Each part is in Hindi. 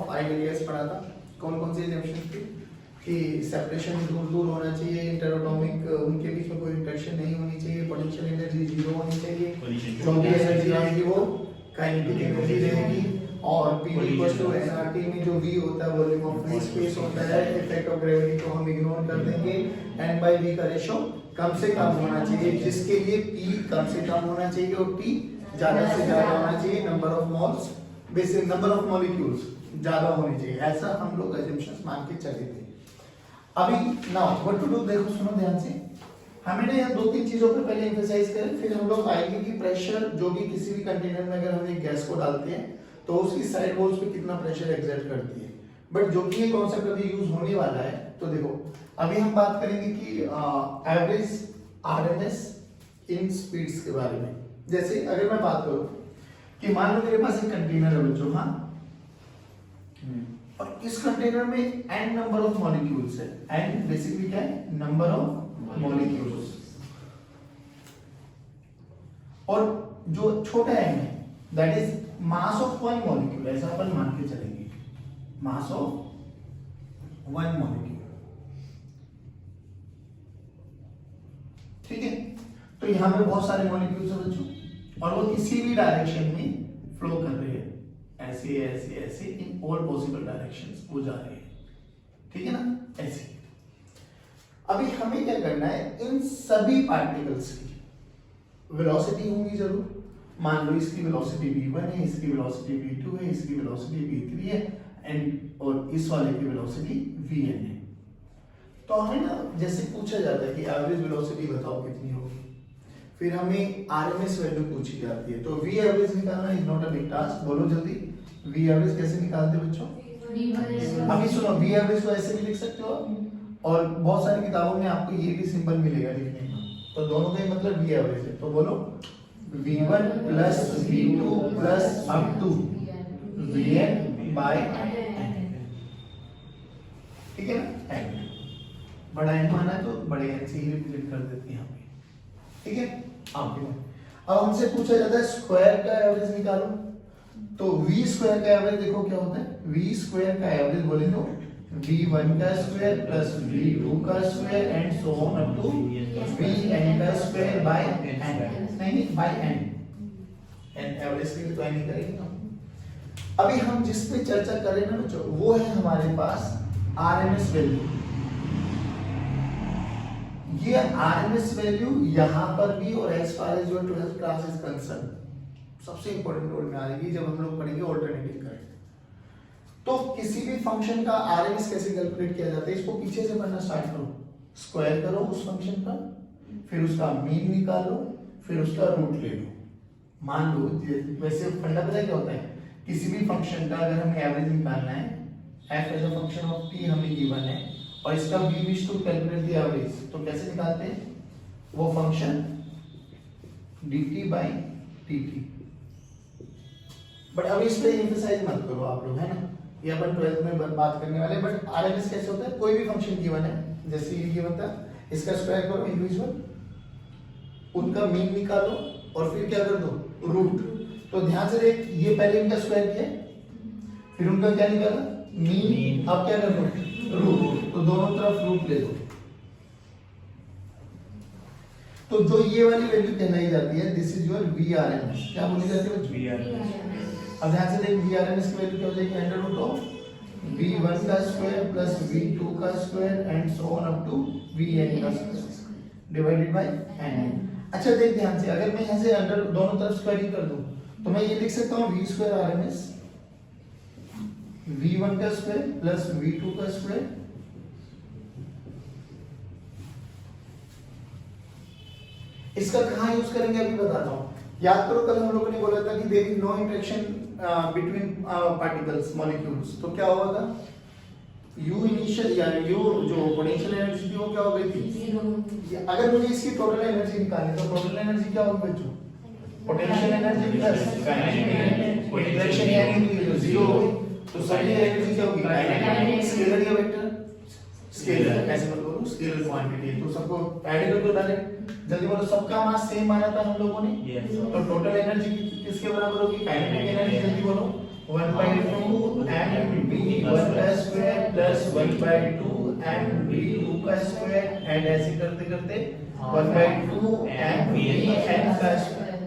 ऑफ आइडियल्स पढ़ा था। कौन कौन सी एग्जाम्पशन थी कि सेपरेशन दूर होना चाहिए, इंटरएटॉमिक उनके बीच में कोई इंटरेक्शन नहीं होनी चाहिए, पोटेंशियल एनर्जी जीरो होनी चाहिए, जो भी एनर्जी रहेगी वो काइनेटिक एनर्जी रहेगी, और P इक्वल्स टू nRT में जो V होता है वॉल्यूम ऑफ फ्री स्पेस होता है, इफेक्ट ऑफ ग्रेविटी को हम इग्नोर कर देंगे, n/v का रेशो कम से कम होना चाहिए, जिसके लिए P कम से कम होना चाहिए और T ज्यादा से ज्यादा होना चाहिए, number of moles basic number of molecules ज्यादा होने चाहिए, ऐसा हम लोग अजम्पशंस मान के चले थे। अभी नाउ व्हाट टू डू, देखो सुनो ध्यान से, हमें ना यहाँ दो तीन चीजों पे पहले एम्फसाइज करें, फिर हम लोग आएंगे कि प्रेशर जो भी किसी भी कंटेनर में अगर हम एक गैस को डालते हैं तो उसकी साइड वॉल्स पे कितना प्रेशर एक्सर्ट करती है, बट जो कि ये कॉन्सेप्ट अभी यूज होने वाला है। तो देखो अभी हम बात करेंगे कि एवरेज आरएमएस इन स्पीड्स के बारे में। जैसे अगर मैं बात करूं कि मान लो मेरे पास एक कंटेनर है बच्चों, हाँ, और इस कंटेनर में n नंबर ऑफ मॉलिक्यूल्स है, n बेसिकली क्या है, नंबर ऑफ मॉलिक्यूल्स, और जो छोटा n है that is mass of one molecule, ऐसा अपन मान के चलेंगे, मास ऑफ वन मॉलिक्यूल, ठीक है। तो यहां पे बहुत सारे मॉलिक्यूल्स हैं बच्चों, और वो किसी भी डायरेक्शन में फ्लो कर रहे हैं, ऐसे ऐसे ऐसे इन ऑल पॉसिबल डायरेक्शंस वो जा रहे हैं, ठीक है ना, ऐसे। अभी हमें क्या करना है, इन सभी पार्टिकल्स की वेलोसिटी होंगी जरूर, मान लो इसकी वेलोसिटी v1 है, इसकी वेलोसिटी v2 है, इसकी वेलोसिटी v3 है, एंड और इस वाले की वेलोसिटी vn है। तो हमें ना जैसे पूछा जाता है कि एवरेज वेलोसिटी बताओ कितनी होगी, फिर हमें आरएमएस वैल्यू पूछी जाती है, तो v एवरेज निकालना is not a big task. बोलो जल्दी, v एवरेज कैसे निकालते हो बच्चों? अभी सुनो, v एवरेज को ऐसे भी लिख सकते हो, और बहुत सारी किताबों में आपको ये भी सिंबल मिलेगा लिखने का, तो दोनों का ही मतलब v एवरेज है। तो बोलो v1 plus v2 plus up to vn by n, ठीक है ना, n बड़ा n माना है तो बड़े n से ही रिप्रेजेंट कर देते हैं यहाँ पे, ठीक है। अब हमसे पूछा जाता है स्क्वायर का एवरेज निकालो, तो v स्क्वायर का एवरेज देखो क्या होता है, v स्क्वायर का एवरेज बोले तो v1 का स्क्वायर प्लस v2 का square and so on up to vn का स्क्वायर बाय n, नहीं बाय n, एवरेज के लिए तो n ही करेंगे ना। अभी हम जिस पे चर्चा कर रहे हैं ना बच्चों, वो है हमारे पास आरएमएस वैल्यू। ये आरएमएस वैल्यू यहाँ पर भी और as far as your 12th class is concern सबसे इंपॉर्टेंट रोल में आएगी जब हम लोग पढ़ेंगे ऑल्टरनेटिव करंट। तो किसी भी फंक्शन का आरएमएस कैसे कैलकुलेट किया जाता है, इसको पीछे से पढ़ना स्टार्ट करो, स्क्वायर करो उस फंक्शन का, फिर उसका मीन निकालो, फिर उसका रूट ले लो। मान लो वैसे फंडा पता क्या होता है, किसी भी फंक्शन का अगर हमें एवरेज निकालना है, f as a function of t हमें गिवन है और इसका v wish to calculate the average, तो कैसे निकालते हैं, वो function dt by dt। But अभी इस पे एम्फसाइज मत करो आप लोग, है ना, ये अपन 12th में बात करने वाले। बट आरएमएस कैसे होता है, कोई भी फंक्शन गिवन है, जैसे ये गिवन था, इसका स्क्वायर करो इंडिविजुअल, उनका मीन निकालो और फिर क्या कर दो, रूट। तो ध्यान से देख, ये पहले इनका स्क्वायर किया, फिर उनका क्या निकाला, मीन, अब क्या कर दो, रूट, तो दोनों तरफ रूट ले दो। तो जो ये वाली वैल्यू कहलाई जाती है, दिस इज योर वीआरएमएस। क्या बोली जाती है वीआरएमएस? अब ध्यान से देख, वीआरएमएस की वैल्यू क्या हो जाएगी, अंडर रूट ऑफ v1 का स्क्वायर प्लस v2 का square and so on up to vn का स्क्वायर डिवाइडेड बाय n। अच्छा देख ध्यान से, अगर मैं यहाँ से अंडर दोनों तरफ स्क्वायरिंग कर दूं तो मैं ये लिख सकता हूँ v स्क्वायर आरएमएस v1 का स्क्वायर प्लस v2 का स्क्वायर इसका कहाँ यूज करेंगे अभी बताता हूँ। याद करो कल हम लोगों ने बोला था कि there is no interaction between particles molecules, तो क्या हुआ था, u इनिशियल यानी u जो पोटेंशियल एनर्जी थी वो क्या हो गई थी, अगर मुझे इसकी टोटल एनर्जी निकालनी तो टोटल एनर्जी क्या होगी बच्चों, potential energy plus kinetic energy, interaction यानी तो जीरो होगी, तो सारी एनर्जी क्या होगी, काइनेटिक, स्केलर या वेक्टर, स्केलर, ऐसे मत बोलो, स्केलर क्वांटिटी, तो सबको ऐड कर दो डायरेक्ट, जल्दी बोलो, सबका मास सेम माना था हम लोगों ने, तो टोटल एनर्जी किसके बराबर होगी, काइनेटिक एनर्जी, जल्दी बोलो, 1/2 mv 1 का स्क्वायर प्लस 1/2 mv 2 का स्क्वायर एंड ऐसे करते करते 1/2 mv n का स्क्वायर।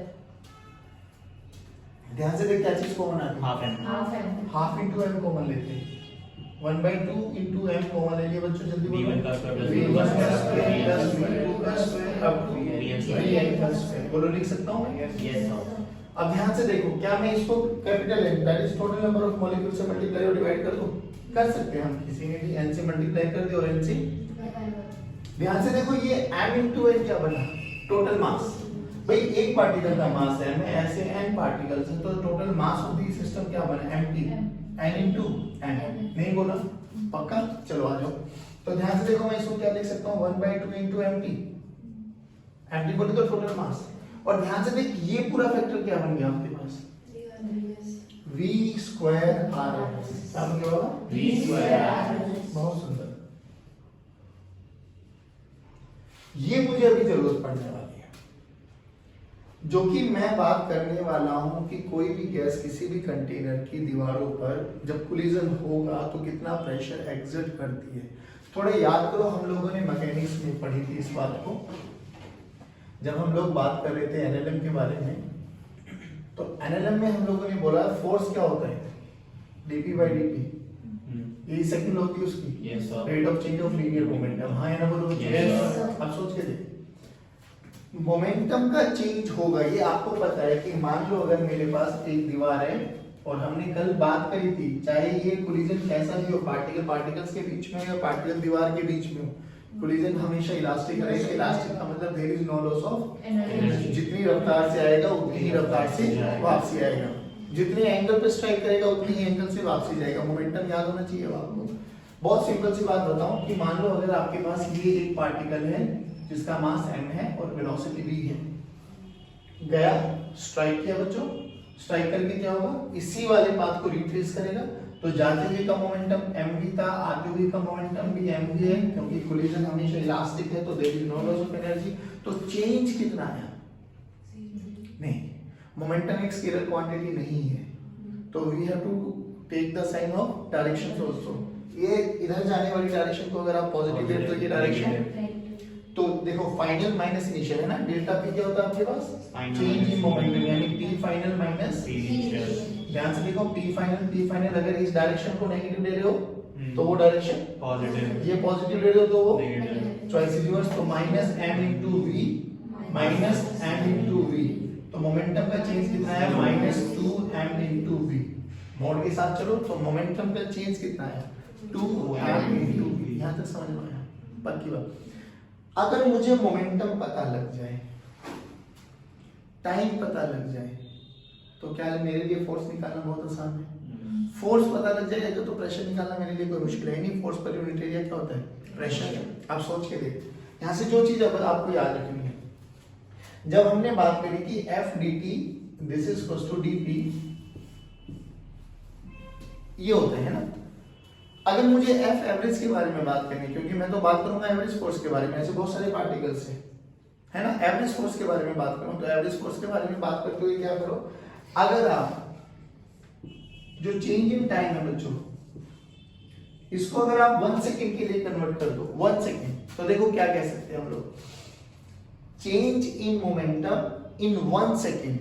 ध्यान से देख क्या चीज कॉमन आती है, हाफ इंटू m कॉमन लेते हैं। 1/2 इंटू m कॉमन ले लिए बच्चों, जल्दी बोलो। v1 का स्क्वायर v1 का स्क्वायर प्लस v2 का स्क्वायर अप टू vn का स्क्वायर। बोलो लिख सकता हूं मैं? यस। अब ध्यान से देखो, क्या मैं इसको capital N that is total number of molecule से मल्टीप्लाई और डिवाइड कर दूं? कर सकते हैं हम, किसी ने भी n से मल्टीप्लाई कर दिया और n से। ध्यान से देखो, ये m into n क्या बना? Total mass. भाई एक पार्टिकल का मास m है, ऐसे n पार्टिकल्स हैं, तो total mass of the system क्या बना? mt n into n। नहीं बोला? पक्का? चलो आ जाओ। तो ध्यान से देखो, मैं इसको क्या लिख सकता हूं? 1/2 into mt। mt बोले तो टोटल मास। और ध्यान से देख, ये पूरा फैक्टर क्या बन गया आपके पास? v square r। क्या बन गया? v square r। बहुत सुंदर। ये मुझे अभी जरूरत पड़ने वाली है, जो कि मैं बात करने वाला हूं कि कोई भी गैस किसी भी कंटेनर की दीवारों पर जब कोलिजन होगा तो कितना प्रेशर एग्जर्ट करती है। थोड़ा याद करो, हम लोगों ने मैकेनिक्स में पढ़ी थी इस बात को, जब हम लोग बात कर रहे थे एनएलएम के बारे में। तो एनएलएम में हम लोगों ने बोला फोर्स क्या होता है? dp/dt। ये सेकंड होती है उसकी, yes sir. Rate of change of linear momentum. हाँ या ना बोलो? Yes, sir। अब सोच के देख, मोमेंटम का चेंज होगा, ये आपको पता है कि मान लो अगर मेरे पास एक दीवार है और हमने कल बात करी थी, चाहे ये कोलिजन कैसा भी हो, पार्टिकल पार्टिकल्स के बीच में या पार्टिकल दीवार के बीच में हो, कोलिजन हमेशा इलास्टिक रहेगा। इलास्टिक का मतलब there is no loss of energy. जितनी रफ्तार से आएगा उतनी ही रफ्तार से वापसी आएगा, जितने एंगल पे स्ट्राइक करेगा उतनी ही एंगल से वापसी जाएगा। मोमेंटम याद होना चाहिए आपको। बहुत सिंपल सी बात बताऊं कि मान लो अगर आपके पास ये एक पार्टिकल है जिसका मास m है और वेलोसिटी v है, गया स्ट्राइक किया बच्चों, स्ट्राइक करके क्या होगा? इसी वाले पाथ को रिट्रेस करेगा, तो जाते हुए का मोमेंटम mv था, आते हुए का मोमेंटम भी mv है, क्योंकि कोलिजन हमेशा इलास्टिक है तो there is no loss of energy. तो चेंज कितना आया? नहीं, मोमेंटम एक स्केलर क्वांटिटी नहीं है, तो we have to take the sign of direction also. ये इधर जाने वाली डायरेक्शन को अगर आप पॉजिटिव लेते हो, ये डायरेक्शन, तो देखो फाइनल माइनस इनिशियल है ना, डेल्टा p क्या होता है आपके पास? चेंज इन मोमेंटम, यानी p final minus p initial. ध्यान से देखो, p फाइनल अगर इस डायरेक्शन को नेगेटिव ले रहे हो तो वो डायरेक्शन पॉजिटिव, ये पॉजिटिव ले रहे हो तो वो चॉइस इज योर्स। तो minus m into v minus m into v, तो मोमेंटम का चेंज कितना है? -2m into v। मोड के साथ चलो, तो मोमेंटम का चेंज कितना है? 2m into v। यहां तक समझ में आया? पक्की बात। अगर मुझे मोमेंटम पता लग जाए, टाइम पता लग जाए, तो क्या मेरे लिए फोर्स निकालना बहुत आसान है। फोर्स पता लग जाएगा तो प्रेशर निकालना मेरे लिए कोई मुश्किल है नहीं। फोर्स पर यूनिट एरिया क्या होता है? प्रेशर। आप सोच के देख, यहाँ से जो चीज अब आपको याद रखनी है, जब हमने बात करी कि F dt this is equals to dp, ये होता है ना। अगर मुझे F एवरेज के बारे में बात करनी, क्योंकि मैं तो बात करूंगा एवरेज फोर्स के बारे में, ऐसे बहुत सारे पार्टिकल्स है ना, एवरेज फोर्स के बारे में बात करूं, तो एवरेज फोर्स के बारे में बात करते हुए क्या करो, अगर आप जो चेंज इन टाइम है बच्चों, इसको अगर आप 1 सेकेंड के लिए कन्वर्ट कर दो, 1 सेकेंड, तो देखो क्या कह सकते हैं हम लोग, change in momentum in 1 second.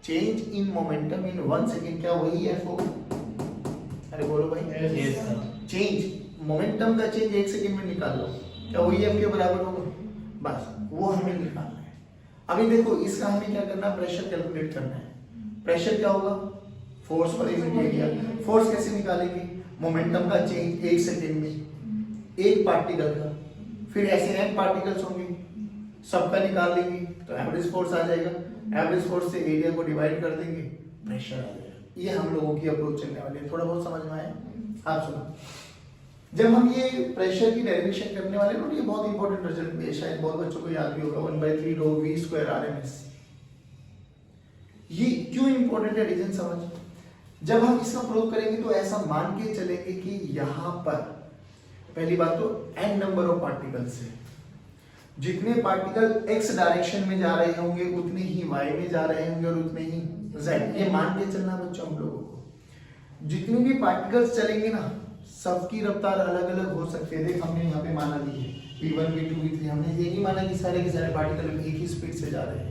Change in momentum in 1 second क्या वही F होगा? अरे बोलो भाई। Yes sir. चेंज मोमेंटम का चेंज 1 सेकंड में निकाल लो, क्या वही F के बराबर होगा? बस वो हमें निकालना है। अभी देखो, इसका हमें क्या करना है? प्रेशर कैलकुलेट करना है। प्रेशर क्या होगा? Force per unit area. Force कैसे निकालेंगे? मोमेंटम का चेंज 1 सेकंड में एक पार्टिकल का, फिर ऐसे n पार्टिकल्स होंगे, सबका निकाल लेंगे तो एवरेज फोर्स आ जाएगा। एवरेज फोर्स से एरिया को डिवाइड कर देंगे, प्रेशर आ जाएगा। ये हम लोगों की अप्रोच चलने वाली है। थोड़ा बहुत समझ में आया? आप सुनो, जब हम ये प्रेशर की डेरिवेशन करने वाले हैं, तो ये बहुत इंपॉर्टेंट रिजल्ट भी है, शायद बहुत बच्चों को याद भी होगा, 1/3 rho v स्क्वायर RMS। ये क्यों इंपॉर्टेंट है, रीजन समझ। जब हम इसका प्रयोग करेंगे तो ऐसा मान के चलेंगे कि यहां पर पहली बात तो n नंबर ऑफ पार्टिकल्स है, जितने पार्टिकल x डायरेक्शन में जा रहे होंगे उतने ही y में जा रहे होंगे और उतने ही z। ये मान के चलना बच्चों हम लोगों को। जितनी भी पार्टिकल्स चलेंगे ना सबकी रफ्तार अलग अलग हो सकती है। देख हमने यहाँ पे माना दी है v1 v2 v3, हमने ये नहीं माना कि सारे के सारे पार्टिकल एक ही स्पीड से जा रहे हैं।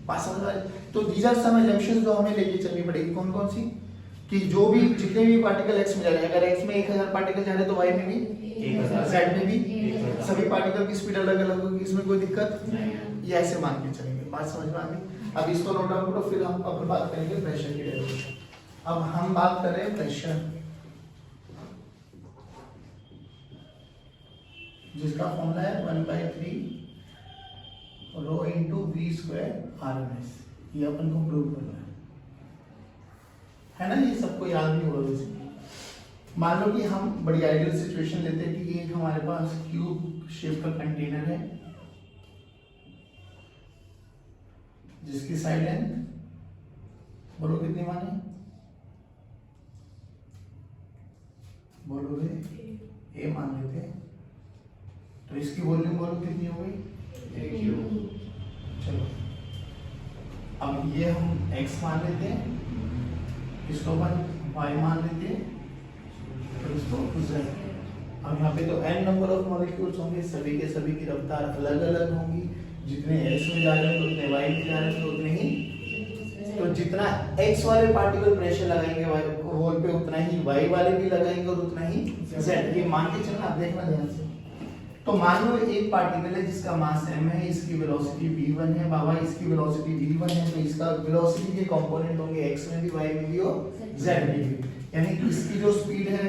बात समझ में आ रही? तो दीज आर सम assumptions जो हमें लेके चलनी पड़ेगी। कौन कौन सी? कि जो भी जितने भी पार्टिकल x में जा रहे हैं, अगर x में 1000 पार्टिकल जा रहे हैं तो y में भी 1000, z में भी 1000, सभी पार्टिकल की स्पीड अलग अलग होगी, इसमें कोई दिक्कत नहीं। ये ऐसे मान के चलेंगे। बात समझ में आ गई? अब इसको नोट डाउन करो, फिर हम अब बात करेंगे प्रेशर की डेरिवेशन। अब हम बात कर रहे हैं प्रेशर, जिसका फॉर्मूला है 1/3 rho into we square RMS। ये अपन को प्रूव करना है ना? ये सबको याद नहीं होगा वैसे। मान लो कि हम बड़ी आइडियल सिचुएशन लेते हैं कि एक हमारे पास क्यूब शेप का कंटेनर है जिसकी साइड लेंथ बोलो कितनी माने? बोलोगे ए मान लेते हैं, तो इसकी वॉल्यूम बोलो कितनी हो गई? चलो अब ये हम x मान लेते हैं, इसको अपन y मान लेते हैं, तो इसको z। अब यहाँ पे तो n नंबर ऑफ मॉलिक्यूल्स होंगे, सभी के सभी की रफ्तार अलग अलग होंगी। जितने x में जा रहे हैं तो उतने y में जा रहे हैं तो उतने ही, तो जितना x वाले पार्टिकल प्रेशर लगाएंगे वॉल पे उतना ही y वाले भी लगाएंगे और उतना ही z। ये मान के चलना, आप देखना ध्यान से। तो मान लो एक पार्टिकल है जिसका मास m है, इसकी वेलोसिटी v1 है, बाबा इसकी वेलोसिटी v1 है, तो इसका वेलोसिटी के कंपोनेंट होंगे x में भी, y में भी और z में भी। यानी इसकी जो स्पीड है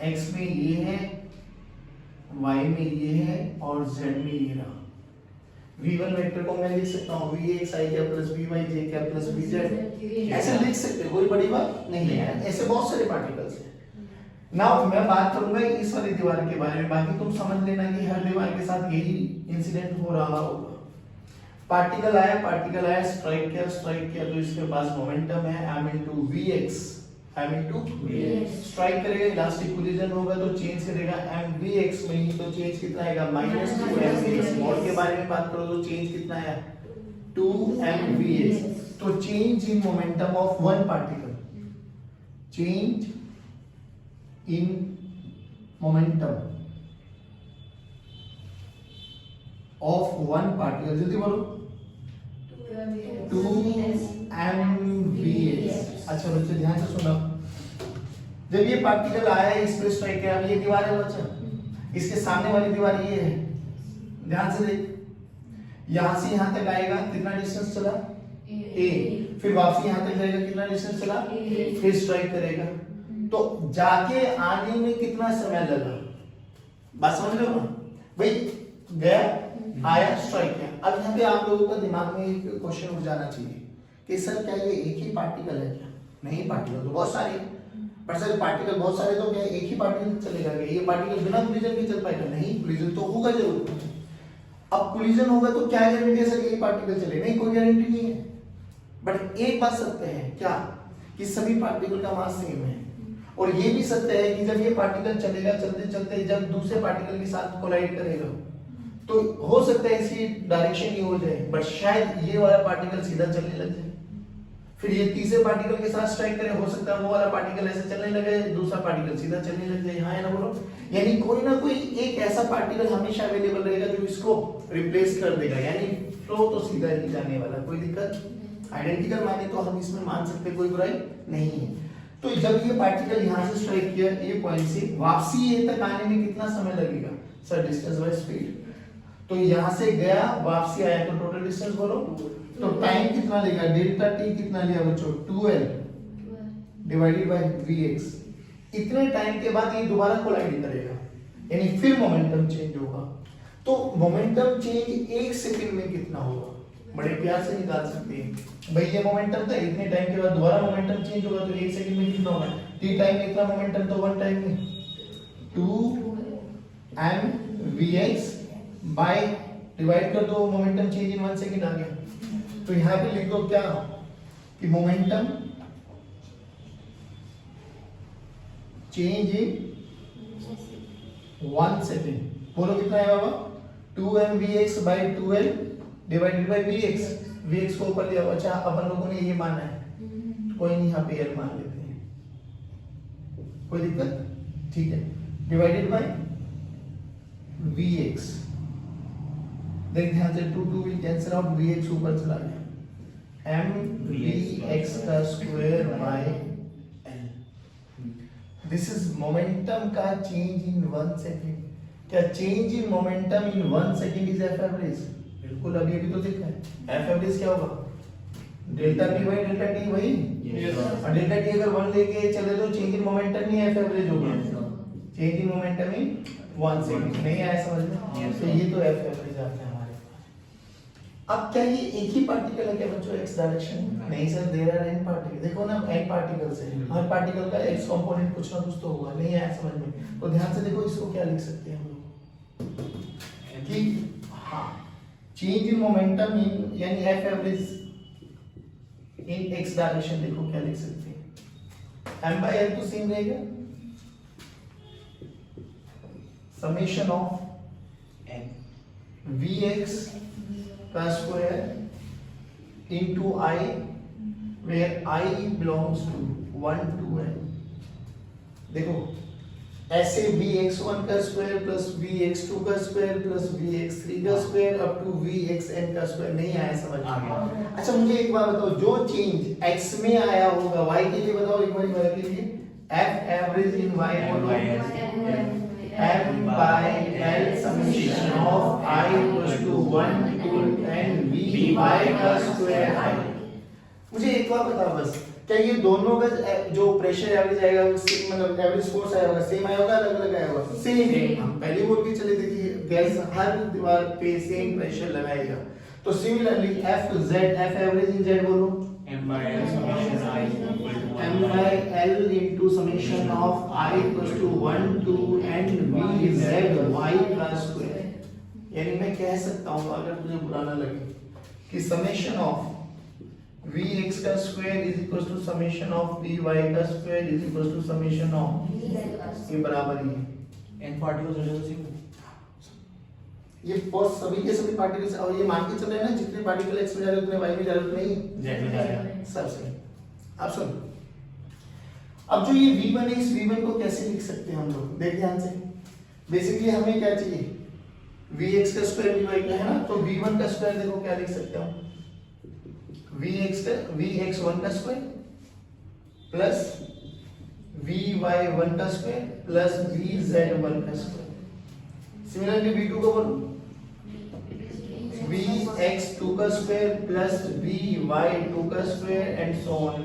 x में ये है, y में ये है और z में ये रहा। v1 वेक्टर को मैं लिख सकता हूँ vx i क्या प्लस vy j क्या प्लस vz, ऐसे लिख सकते हैं, कोई बड़ी बात नहीं है। ऐसे बहुत सारे पार्टिकल्स हैं। नाउ मैं बात करूंगा इस वाली दीवार के बारे में, बाकी तुम समझ लेना कि हर दीवार के साथ यही इंसिडेंट हो रहा होगा। पार्टिकल आया, स्ट्राइक किया तो इसके पास मोमेंटम है m into vx, स्ट्राइक करेगा, इलास्टिक कोलिजन होगा तो चेंज करेगा mvx में ही, तो चेंज कितना आएगा -2mvx। मोड के बारे में बात करो तो चेंज कितना है 2mvx। तो change in momentum of one particle, change in momentum of one particle, जल्दी बोलो 2mvx। अच्छा बच्चे ध्यान से सुनो, जब ये पार्टिकल आया है इस पे स्ट्राइक किया, अब ये दीवार है बच्चा, इसके सामने वाली दीवार ये है, ध्यान से देख, यहां से यहां तक आएगा, कितना डिस्टेंस चला a, फिर वापसी यहां तक जाएगा, कितना डिस्टेंस चला, फिर स्ट्राइक करेगा, तो जाके आने में कितना समय लगा? बात समझ रहे हो ना भाई? गया, आया, स्ट्राइक किया। अब यहाँ पे आप लोगों का दिमाग में एक क्वेश्चन उठ जाना चाहिए कि सर क्या ये एक ही पार्टिकल है क्या? नहीं, पार्टिकल तो बहुत सारे हैं, पर सर पार्टिकल बहुत सारे तो क्या एक ही पार्टिकल चलेगा क्या? ये पार्टिकल बिना कोलिजन के चल पाएगा? नहीं, कोलिजन तो होगा जरूर। अब कोलिजन होगा तो क्या गारंटी है सर ये पार्टिकल चले? नहीं, कोई गारंटी नहीं है। बट एक बात सत्य है, क्या कि सभी पार्टिकल का मास सेम है, और ये भी सत्य है कि जब ये पार्टिकल चलेगा, चलते चलते जब दूसरे पार्टिकल के साथ कोलाइड करेगा तो हो सकता है इसकी डायरेक्शन ये हो जाए, बट शायद ये वाला पार्टिकल सीधा चलने लग जाए, फिर ये तीसरे पार्टिकल के साथ स्ट्राइक करे, हो सकता है वो वाला पार्टिकल ऐसे चलने लगे, दूसरा पार्टिकल सीधा चलने लग जाए। हाँ है ना, बोलो। यानी कोई ना कोई एक ऐसा पार्टिकल हमेशा अवेलेबल रहेगा जो इसको रिप्लेस कर देगा, यानी फ्लो तो सीधा ही जाने वाला, कोई दिक्कत। आइडेंटिकल माने तो हम इसमें मान सकते, कोई बुराई नहीं है। तो जब ये पार्टिकल यहाँ से स्ट्राइक किया, ये पॉइंट से वापसी ये तक आने में कितना समय लगेगा सर? Distance by speed. तो यहाँ से गया, वापसी आया, तो टोटल डिस्टेंस बोलो, तो टाइम कितना लेगा? डेल्टा टी कितना लिया बच्चों? 2l divided by vx। इतने टाइम के बाद ये दोबारा कोलाइड करेगा, यानी फिर मोमेंटम चेंज होगा। तो मोमेंटम चेंज 1 सेकंड में कितना होगा? बड़े प्यार से निकाल सकते हैं भाई, ये मोमेंटम था, इतने टाइम के बाद दोबारा मोमेंटम चेंज होगा तो 1 सेकंड में कितना होगा? t टाइम कितना मोमेंटम, तो 1 टाइम में 2mvx बाय डिवाइड कर दो, मोमेंटम चेंज इन 1 सेकंड आ गया। तो यहाँ पे लिख दो क्या कि मोमेंटम चेंज इन 1 सेकंड। बोलो कितना है बाबा? 2mvx by 2l divided by vx। vx को ऊपर लिया। अच्छा अपन लोगों ने ये माना है, कोई नहीं, यहाँ पे l मान लेते हैं। कोई दिक्कत? ठीक है, डिवाइडेड बाय Vx। देख ध्यान से 2 विल कैंसिल आउट, Vx ऊपर चला गया, mVx का square bye L। This is momentum का चेंज इन 1 सेकंड। क्या change in momentum in 1 second is F average? बिल्कुल, अभी अभी तो देखा है। एफ एवरेज क्या होगा? Delta P by delta T, वही। और डेल्टा टी अगर 1 लेके चले तो चेंज इन मोमेंटम ही एफ एवरेज होगा। Change in momentum in 1 second. नहीं आया समझ में? तो ये तो एफ एवरेज आपने हमारे पास। अब क्या ये एक ही पार्टिकल है क्या बच्चों एक्स डायरेक्शन में? नहीं sir, there are n particle. देखो ना, n पार्टिकल्स है, हर पार्टिकल का x कंपोनेंट कुछ ना कुछ तो होगा। नहीं आया समझ में? तो ध्यान से देखो, इसको क्या लिख सकते हैं हम लोग कि हाँ, चेंज इन मोमेंटम इन यानी F average in x direction. देखो क्या लिख सकते हैं, m by l तो सेम रहेगा, समेशन ऑफ vx का square into i where i belongs to 1 to n। देखो ऐसे vx1 का स्क्वायर प्लस vx2 का स्क्वायर प्लस vx3 का स्क्वायर अप टू vxn का स्क्वायर। नहीं आया समझ में? अच्छा मुझे एक बात बताओ, जो चेंज x में आया होगा y के लिए बताओ एक बार y के लिए। f एवरेज इन y बोलो, m by l summation of i equals to 1 to n vy का स्क्वायर i। मुझे एक बार बताओ बस, क्या ये दोनों का जो प्रेशर एवरेज आएगा वो सेम, मतलब एवरेज फोर्स आएगा सेम आया होगा, अलग अलग आया होगा? सेम। हम पहले बोल के चले थे कि गैस हर दीवार पे सेम प्रेशर लगाएगा। तो सिमिलरली एफ एवरेज इन जेड बोलो, m by l summation I m by l into summation of I equals to 1 to n v z y का स्क्वायर। यानी मैं कह सकता हूँ, अगर तुझे बुरा ना लगे, कि समेशन ऑफ vx का square is equal to summation of vy का square is equal to summation of, ये बराबर ही है n particles are the ये फॉर सभी के सभी पार्टिकल्स। और ये मान के चल रहे हैं ना, जितने पार्टिकल x में जा रहे उतने y में जा रहे उतने ही z में जा रहा है। सब सही। अब सुन, अब जो ये v1 है, इस v1 को कैसे लिख सकते हैं हम लोग? देख ध्यान से, बेसिकली हमें क्या चाहिए, vx का स्क्वायर vy का है ना, तो v1 का स्क्वायर देखो क्या लिख सकते हो, vx1 का स्क्वायर प्लस vy1 का स्क्वायर प्लस vz1 का स्क्वायर। सिमिलरली v2 को बोलो, vx2 का स्क्वायर प्लस vy2 का square and so on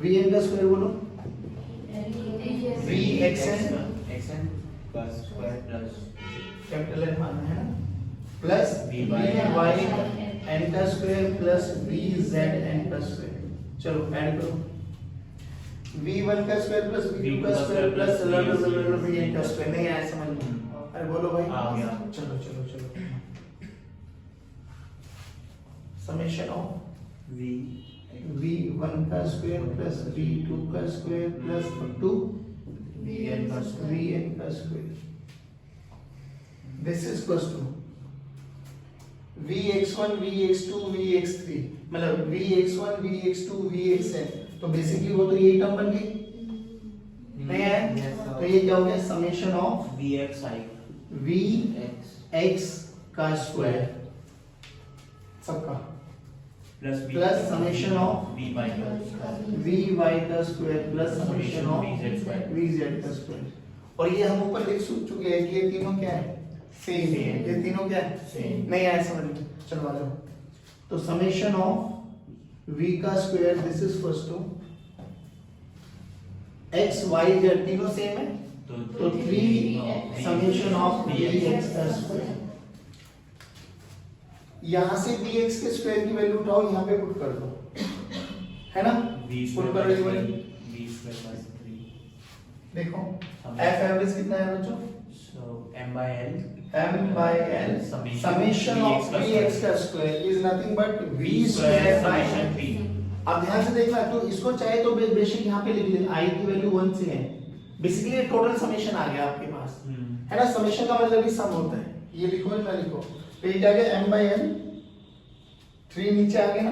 vn का स्क्वायर बोलो, vxn xn का स्क्वायर प्लस कैपिटल एन मानना है ना, प्लस vy n का स्क्वायर प्लस vzn का स्क्वायर। चलो ऐड करो, v1 का स्क्वायर प्लस v2 का स्क्वायर प्लस vn का स्क्वायर। नहीं आया समझ में? अरे बोलो भाई, आ गया। चलो चलो चलो, समेशन ऑफ v1 का स्क्वायर प्लस v2 का square plus up to vn का vn का square. This is equals to vx1 vx2 vx3, मतलब vx1 vx2 vxn। तो बेसिकली वो तो यही टर्म बन गई, नहीं है? तो ये क्या हो गया, समेशन ऑफ vxi vx का स्क्वायर सबका प्लस समेशन ऑफ vy का स्क्वायर vy का square plus summation of vz square. vz का स्क्वायर। और ये हम ऊपर लिख चुके हैं कि ये तीनों क्या है, सेम है। ये तीनों क्या है, Same। नहीं आया समझ में? चलो आ जाओ, तो समेशन ऑफ v का square, this is first to x y z तीनों सेम है, तो 3 समेशन ऑफ vx का स्क्वायर। यहां से vx के स्क्वायर की वैल्यू उठाओ, यहां पे पुट कर दो, है ना? v पुट square कर by दो। 3 v square by 3 देखो f एवरेज कितना है बच्चों, so m by l m by l summation of vx का square is nothing but v square by summation p। अब ध्यान से देखना, तो इसको चाहे तो बेशक यहाँ पे लिख ले, i की वैल्यू 1 से है, बेसिकली ये टोटल समेशन आ गया आपके पास, है ना? समेशन का मतलब ही सम होता है, ये लिखो ना लिखो, तो ये क्या गया m by l, 3 नीचे आ गया ना,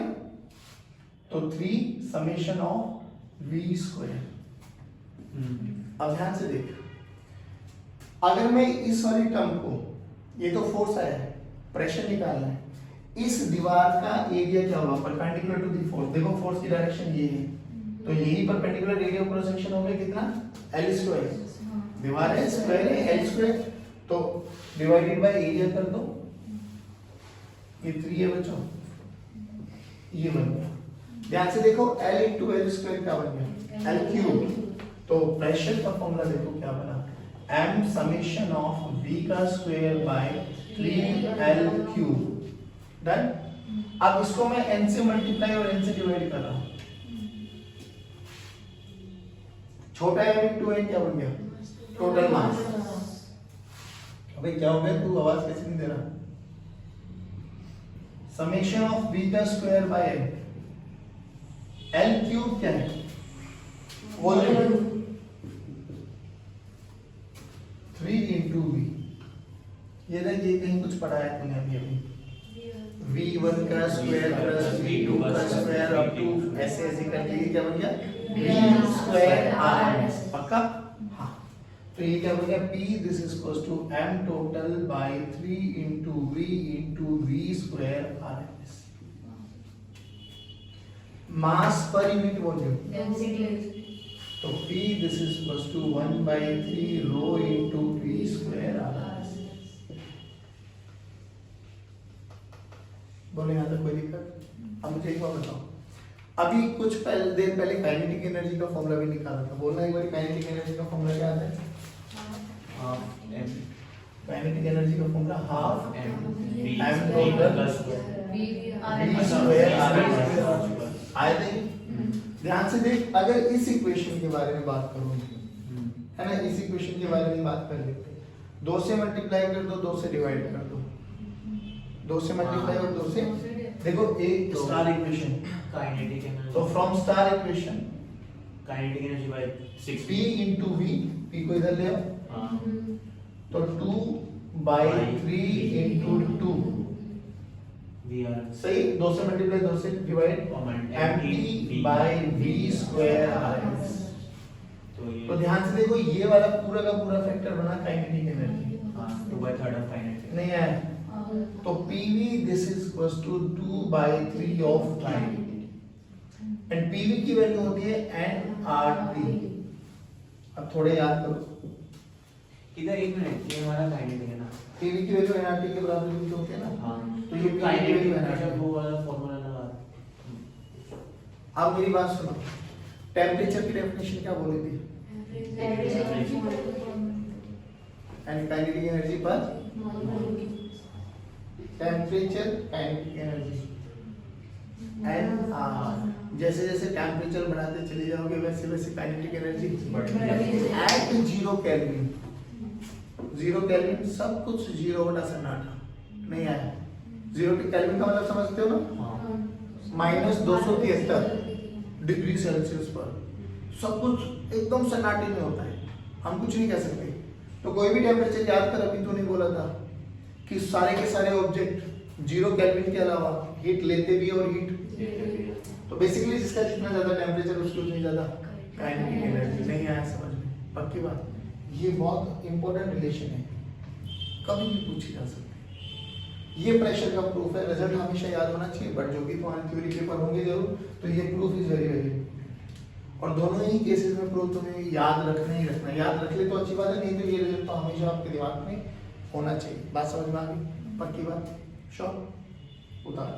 तो 3 समेशन ऑफ v स्क्वायर। हम्म, अब ध्यान से देख, अगर मैं इस वाली टर्म को, ये तो फोर्स आया है, प्रेशर निकालना है, इस दीवार का एरिया क्या होगा परपेंडिकुलर टू दी फोर्स। देखो फोर्स की डायरेक्शन ये है, तो यही परपेंडिकुलर एरिया क्रॉस सेक्शन हो गया कितना, l स्क्वायर। दीवार है स्क्वायर है, l स्क्वायर, तो डिवाइडेड बाय एरिया कर दो, ये 3 है बच्चों, ये बन गया। ध्यान से देखो l इंटू एल स्क्वायर क्या बन गया, l क्यूब। तो प्रेशर का फॉर्मूला देखो क्या बना, m समेशन ऑफ v का square bye 3l cube. Done. अब इसको मैं n से मल्टीप्लाई और n से डिवाइड कर रहा हूं, छोटा m इंटू n क्या बन गया, टोटल मास। अबे क्या हो गया, तू आवाज कैसे नहीं दे रहा, समेशन ऑफ v का स्क्वायर बाय l क्यूब क्या है, वॉल्यूम, 3 इंटू v। ये ना, ये कहीं कुछ पढ़ा है तूने अभी अभी, v1 का स्क्वायर प्लस v2 का स्क्वायर अप टू ऐसे ऐसे करके ये क्या बन गया, v स्क्वायर rms। पक्का? हाँ। तो ये क्या बन गया, p this is equals to m total by 3 into v square rms। Mass पर यूनिट वॉल्यूम, तो p this is equals to 1/3 rho into v square rms। बोले यहाँ तक कोई दिक्कत? अब मुझे एक बात बताओ, अभी कुछ देर पहले काइनेटिक एनर्जी का फॉर्मूला भी निकाला था, बोलना एक बार, काइनेटिक एनर्जी का फॉर्मूला क्या आता है, हाफ m काइनेटिक एनर्जी का formula half m m total plus v square rms आया था। ध्यान से देख, अगर इस इक्वेशन के बारे में बात करूं, है ना, इस इक्वेशन के बारे में बात कर लेते हैं, 2 से मल्टीप्लाई कर दो, 2 से डिवाइड कर दो, 2 से मल्टीप्लाई और 2 से, देखो एक स्टार इक्वेशन, काइनेटिक एनर्जी, तो from star equation kinetic energy by 6 p into v, p को इधर ले आओ, हाँ, तो 2/3 इंटू 2, we are सही, 2 से मल्टीप्लाई 2 से divide, mt by v square rms। तो ये तो ध्यान से देखो, ये वाला पूरा का पूरा फैक्टर बना काइनेटिक एनर्जी, हाँ 2/3 ऑफ काइनेटिक नहीं आया, तो pv this is equals to 2/3 of kinetic, and pv की वैल्यू होती है nRT। अब थोड़े याद करो, इधर एक मिनट, ये हमारा काइनेटिक है ना, pv की वैल्यू nRT के बराबर भी होती है ना, हाँ, तो ये PV की काइनेटिक वैल्यू एनर्जी nRT। वो वाला फार्मूला लगा। अब मेरी बात सुनो, टेम्परेचर की डेफिनेशन क्या बोली थी, एंड काइनेटिक एनर्जी पर टेम्परेचर काइनेटिक एनर्जी एन, जैसे जैसे टेम्परेचर बढ़ाते चले जाओगे वैसे वैसे kinetic energy at 0 kelvin, 0 kelvin सब कुछ 0 बटा सन्नाटा, नहीं आया, 0 केल्विन का मतलब समझते हो ना, हाँ, माइनस 273 डिग्री सेल्सियस पर सब कुछ एकदम सन्नाटे में होता है, हम कुछ नहीं कह सकते। तो कोई भी टेम्परेचर याद कर, अभी तूने बोला था कि सारे के सारे ऑब्जेक्ट 0 केल्विन के अलावा हीट लेते भी और हीट, तो बेसिकली जिसका जितना ज्यादा टेम्परेचर उसकी उतनी ज्यादा काइनेटिक एनर्जी। नहीं आया समझ में? पक्की बात, ये बहुत इंपॉर्टेंट रिलेशन है, कभी भी पूछी जा सकती है। ये प्रेशर का प्रूफ है, रिजल्ट हमेशा याद होना चाहिए, बट जो भी तुम्हारे थ्योरी पेपर होंगे जरूर, तो ये प्रूफ इज वेरी वेरी, और दोनों ही केसेस में प्रूफ तुम्हें याद रखना ही रखना, याद रख ले तो अच्छी बात है, नहीं तो ये रिजल्ट तो हमेशा आपके दिमाग में होना चाहिए। बात समझ में आ गई? पक्की बात, श्योर, उतार।